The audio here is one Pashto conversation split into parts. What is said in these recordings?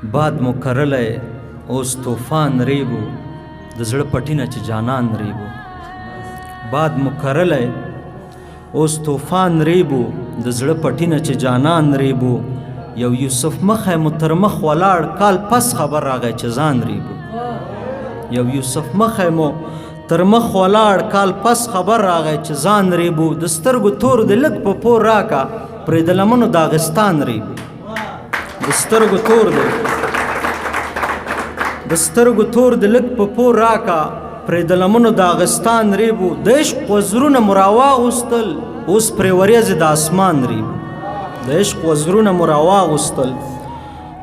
باد مو کرلی اوس طوفان ریبو د زړه پټینه چې جانان ریبو باد مو کرلی اوس طوفان ریبو د زړه پټینه چې جانان ریبو یو یوسف مخی مو تر مخ ولاړ کال پس خبر راغی چې ځان ریبو یو یوسف مخی مو تر مخ ولاړ کال پس خبر راغی چې ځان ریبو د سترګو تور د لږ په پور راکا پرې د لمنو داغستان ریبو د سترګو تور د لږ په پور راکا پرې د لمنو داغستان ریبو د عشق وزرونه مو راواغوستل اوس پرې وریځې د اسمان ریبو د عشق وزرونه مو راواغوستل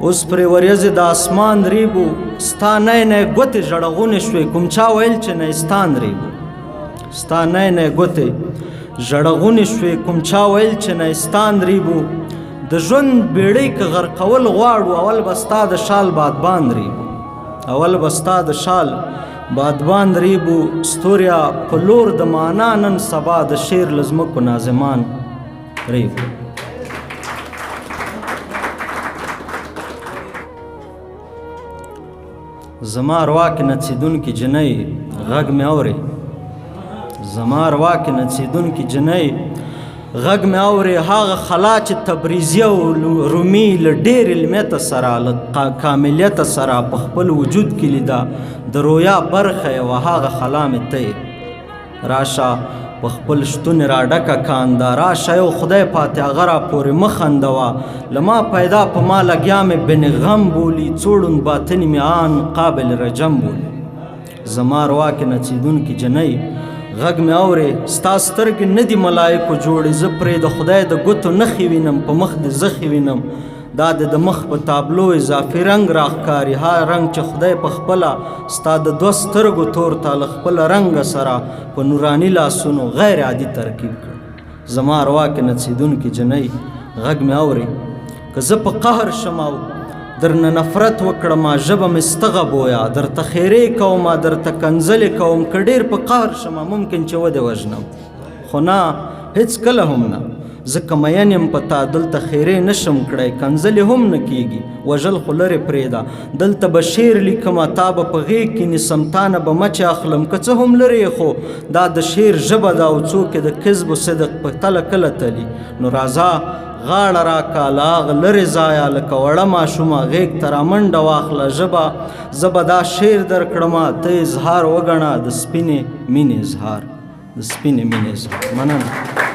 اوس پرې وریځې د اسمان ریبو ستا نی نی ګوتې ژړغونې شوې کوم چا ویل چې نیستان ریبو ستا نی نی ګوتې ژړغونې شوې کوم چا ویل چې نیستان ریبو د ژوند بیړۍ که غرقول غواړو اول به ستا د شال بادبان ریبو اول به ستا د شال بادبان ریبو ستوریا په لور د معنا نن سبا د شعر له ځمکو ناظمان ریبو زما اروا کې نڅېدونکې جنۍ غږ مې اورې زما اروا کې نڅېدونکې جنۍ غږ مې اورې هغه خلا چې تبریزي او رومي له ډېر علمیته سره له کاملیته سره په خپل وجود کې لیده د رویا برخه یوه هغه خلا مې ته راشه په خپل شتون راډکه کانده راشه یو خدای پاتې هغه راپورې مه خندوه له ما پیدا په ما لګیا مې بن غم بولي څوړون باطن مې آن قابل رجم بولي زما اروا کې نڅېدونکې جنۍ غږ مې اورې ستا سترګې نه دي ملایکو جوړې زه پرې د خدای د ګوتو نښې وینم په مخ دې زخې وینم دا د مخ په تابلو اضافي رنګ راښکاري ها رنګ چې خدای په خپله ستا د دوه سترګو تور ته له خپله رنګه سره په نوراني لاسونو غیر عادي ترکیب کړ زما اروا کې نڅېدونکې جنۍ غږ مې اورې که زه په قهر شم او درنه نفرت وکړم ژبه مې ستغه بویا درته خیرې کوم درته کنځلې کوم که ډېر په قهر شم ممکن چې ودې وژنم خو نه هېڅ کله هم نه ځکه مین یم په تا دلته خیرې نشم کړی کنځلې هم نه کیږي وژل خو لرې پرېږده دلته به شعر لیکمه تا به په غېږ کې نیسم تا نه به مچې اخلم که څه هم لرې خو دا د شعر ژبه ده او څوک د کذب و صدق په تله کله تلي نو راځه غاړه راکه له هغه لرې ځایه لکه وړه ماشومه غېږ ته رامنډه واخله ژبه زه به دا شعر درکړمه ته اظهار وګڼه د سپینې مینې اظهار د سپینې مینې اظهار مننه